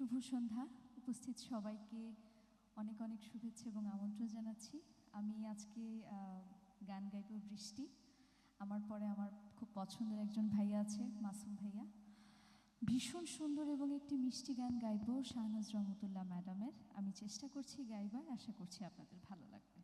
শুভ সন্ধ্যা। উপস্থিত সবাইকে অনেক অনেক শুভেচ্ছা এবং আমন্ত্রণ জানাচ্ছি। আমি আজকে গান গাইব বৃষ্টি। আমার পরে আমার খুব পছন্দের একজন ভাইয়া আছে, মাসুম ভাইয়া। ভীষণ সুন্দর এবং একটি মিষ্টি গান গাইব শাহনাজ রহমতুল্লাহ ম্যাডামের। আমি চেষ্টা করছি গাইবার, আশা করছি আপনাদের ভালো লাগবে।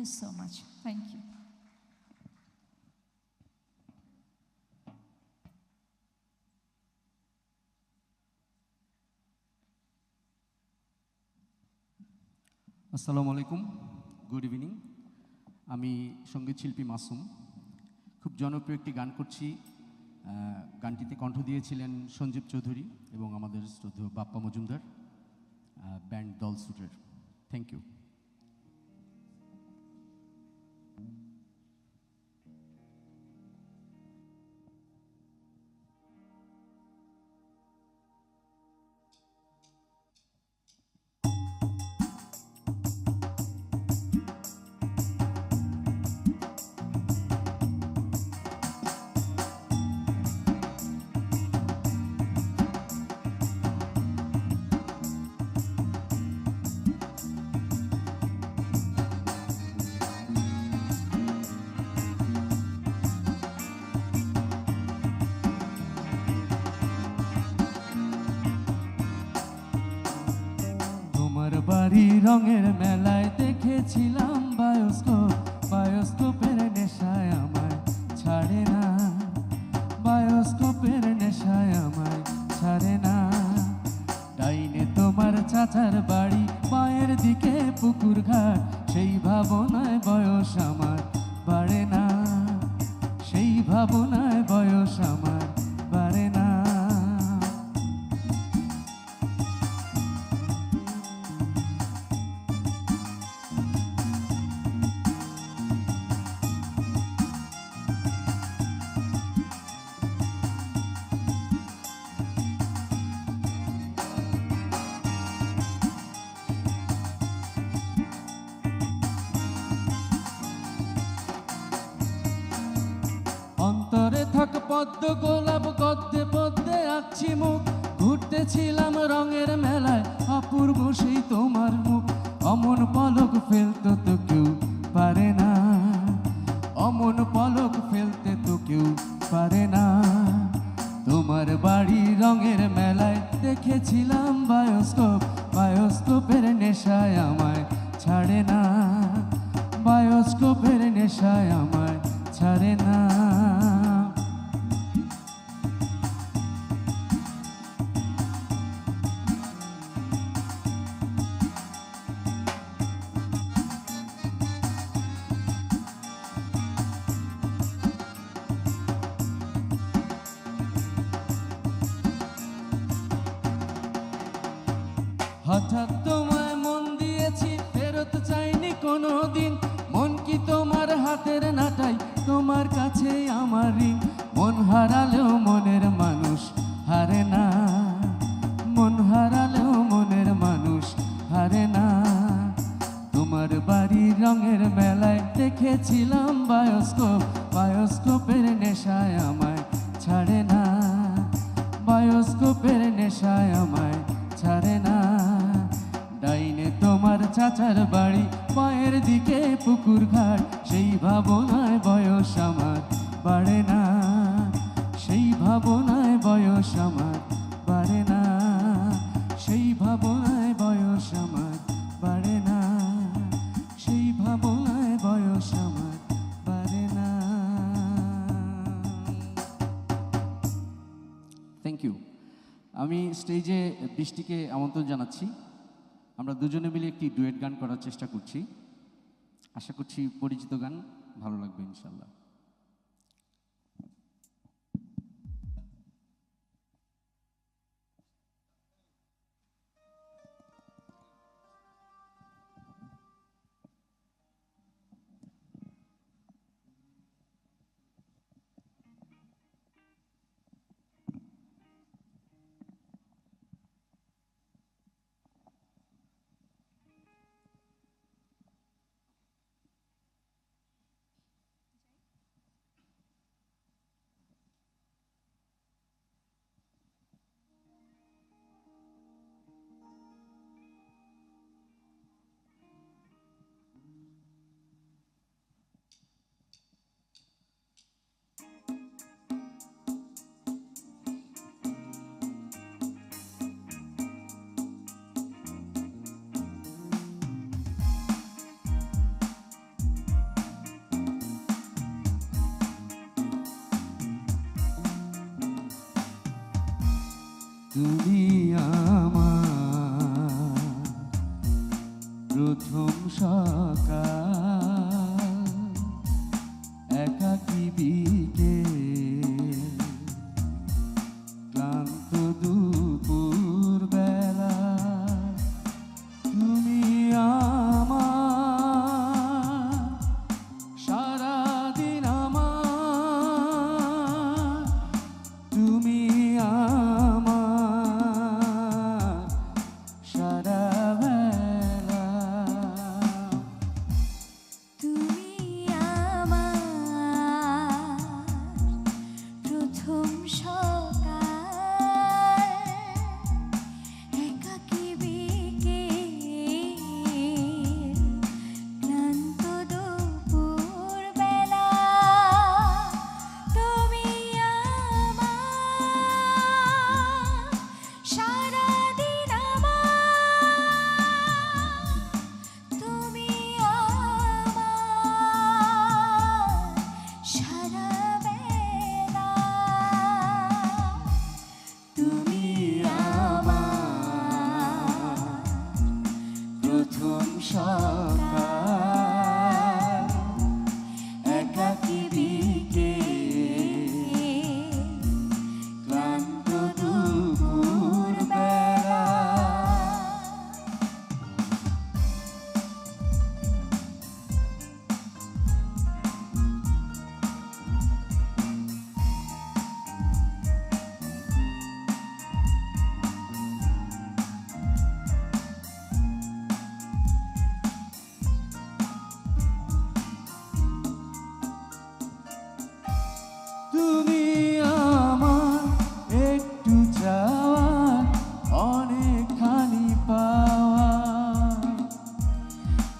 You so much, thank you. আসসালামু আলাইকুম, গুড ইভিনিং। আমি সঙ্গীত শিল্পী মাসুম। খুব জনপ্রিয় একটি গান করছি। গানটিতে কণ্ঠ দিয়েছিলেন সঞ্জীব চৌধুরী এবং আমাদের শ্রদ্ধেয় বাপ্পা মজুমদার, ব্যান্ড দলসুটের। Thank you. তোমার বাড়ি রঙের মেলায় দেখেছিলাম বায়োস্কোপ, বায়োস্কোপের নেশায় আমায় ছাড়ে না, বায়োস্কোপের নেশায় আমায় ছাড়ে না। ডাইনে তোমার চাচার বাড়ি, পায়ের দিকে পুকুর ঘাট, সেই ভাবনায় বয়স আমার বাড়ে না, সেই ভাবনায় বয়স আমার বাড়ে না। অন্তরে থাক পদ্ম গোলাপ, গদ্যে পদ্মে আঁকছি মুখ, ঘুরতেছিলাম রঙের মেলায়, অপূর্ব সেই তোমার মুখ। অমন পলক ফেলতে তো কেউ পারে না, অমন পলক ফেলতে তো কেউ পারে না। তোমার বাড়ি রঙের মেলায় দেখেছিলাম বায়োস্কোপ, বায়োস্কোপের নেশায় আমায় ছাড়ে না, বায়োস্কোপের নেশায় আমায় ছাড়ে না। হঠাৎ তোমায় মন দিয়েছি, ফেরত চাইনি কোনো দিন, মন কি তোমার হাতের নাটাই, তোমার কাছে আমার ঋণ। মন হারালেও মনের মানুষ হারে না, মন হারালেও মনের মানুষ হারে না। তোমার বাড়ি রঙের মেলায় দেখেছিলাম বায়োস্কোপ, বায়োস্কোপের নেশায় আমায় ছাড়ে না, বায়োস্কোপের নেশায় আমায় ছাড়ে না। ডাইনে তোমার চাচার বাড়ি, পায়ের দিকে পুকুর ঘাট, সেই ভাবনায় বয়স আমার বাড়ে না, সেই ভাবনায় বয়স আমার বাড়ে না, সেই ভাবনায় বয়স আমার বাড়ে না, সেই ভাবনায় বয়স আমার বাড়ে না। Thank you. আমি স্টেজে বৃষ্টিকে আমন্ত্রণ জানাচ্ছি। আমরা দুজনে মিলে একটি ডুয়েট গান করার চেষ্টা করছি। আশা করছি পরিচিত গান, ভালো লাগবে ইনশাল্লাহ। তুমি আমার প্রথম সকাল, একাকী বিকেল, ক্লান্ত দুপুর বেলা, তুমি আমার সারাদিন আমার, তুমি আমার সারা বেলা। তুমি আমার প্রথম সকাল, একাকী বিকেল, ক্লান্ত দুপুর বেলা, তুমি আমার সারাদিন আমার, তুমি আমার সারা বেলা। তুমি আমার প্রথম সকাল, একাকী বিকেল, ক্লান্ত দুপুর বেলা। তুমি আমার একটু চাওয়ার অনেকখানি পাওয়া,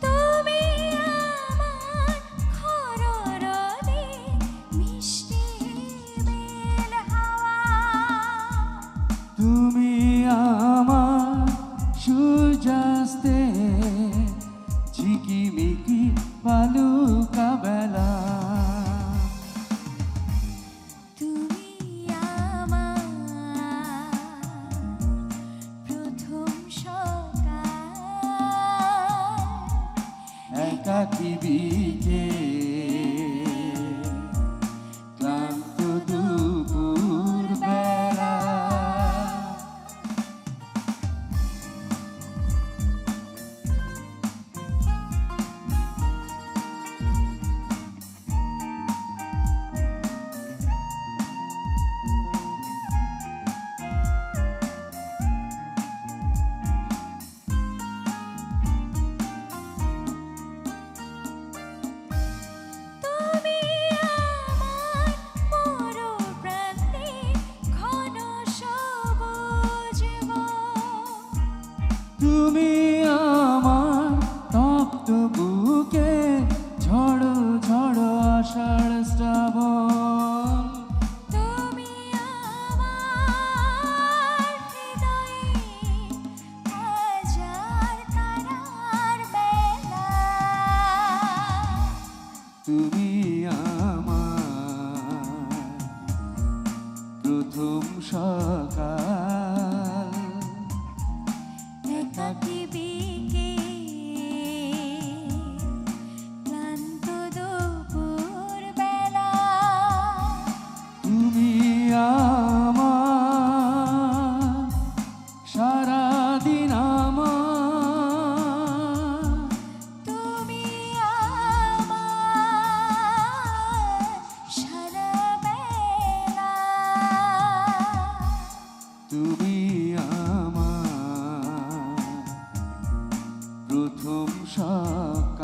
তুমি আমার খররোদে মিষ্টি বেল হাওয়া, তুমি আমার সূর্যাস্তে ঝিকিমিকি বালুকা বেলা, তুমি আমার প্রথম সকাল, একাকী বিকেল, ক্লান্ত দুপুর বেলা। তুমি আমার মরুপ্রান্তে ঘন সবুজ বন, তুমি আমার তপ্ত বুকে ঝড়ো ঝড়ো আষাঢ় শ্রাবণ, তুমি আমার হৃদয়ে হাজার তারার বেলা, তুমি আমার প্রথম সকাল, একাকী বিকেল, ক্লান্ত দুপুর বেলা, তুমি আমার সারাদিন আমার, তুমি আমার সারা বেলা, তুমি আমার প্রথম সকাল।